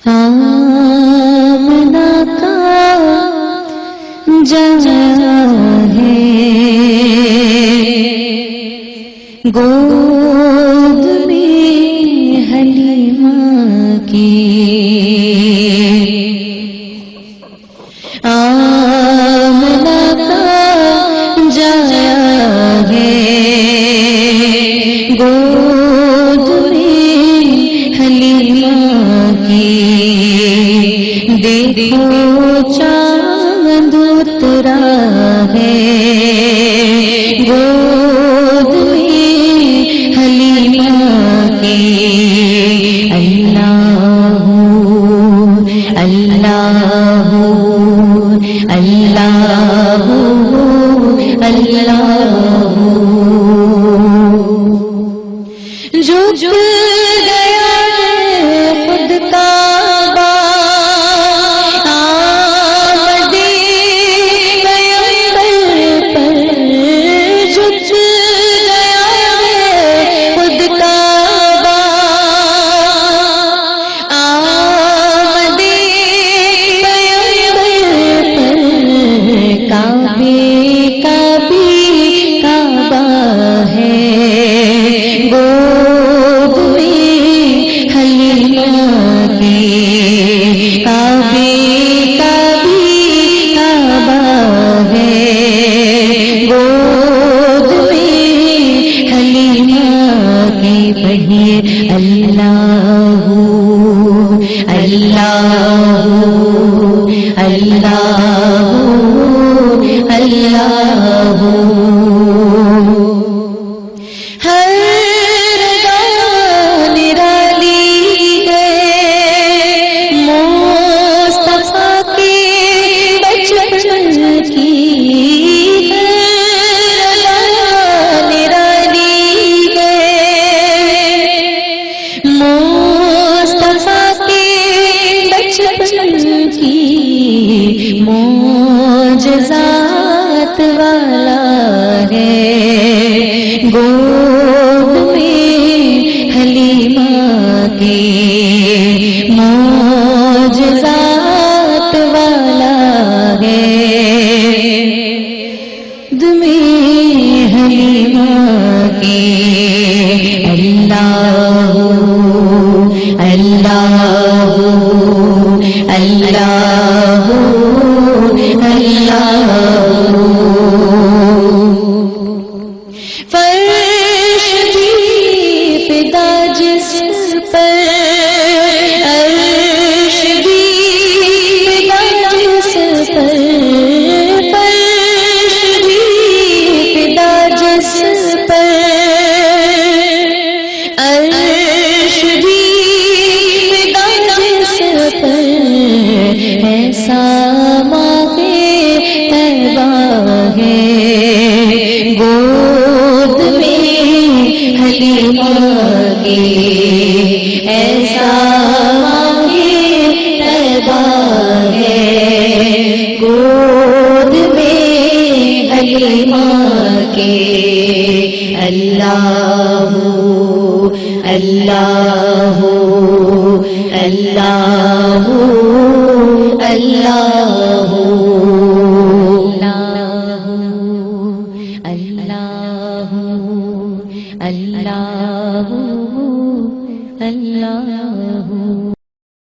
آمنہ کا جہاں ہے، گود میں حلیمہ کی، آمنہ کا جہاں ہے، گود میں حلیمہ کی، دیکھو چاند اترا ہے، گود میں حلیمہ کی، اللہ اللہ اللہ اللہ جھک گیا ہے خود کعبہ، آمدِ پیغمبر پر جھک گیا ہے خود کعبہ، آمدِ پیغمبر پر کعبے کا بھی کعبہ ہے، گود میں حلیمہ کی، کعبے کا بھی کعبہ ہے، گود میں حلیمہ کی، پڑھیے اللہ اللہ اللہ اللہ، ہر گان رالی ہے مصطفیٰ کے بچپن کی، ہر گان رالی ہے مصطفیٰ کے بچپن کی، معجزات والا ہے، گود میں حلیمہ کی، معجزات والا ہے، گود میں حلیمہ کی، اللہ اللہ اللہ اللہ، فرش بھی فدا جس پر، عرش بھی فدا جس پر، فرش بھی فدا جس پر، عرش بھی فدا جس پر، ایسا ماہ طیبہ ہے، گود میں حلیمہ کی، ایسا ماہ طیبہ ہے، گود میں حلیمہ کی، اللہ اللہ اللہ اللہ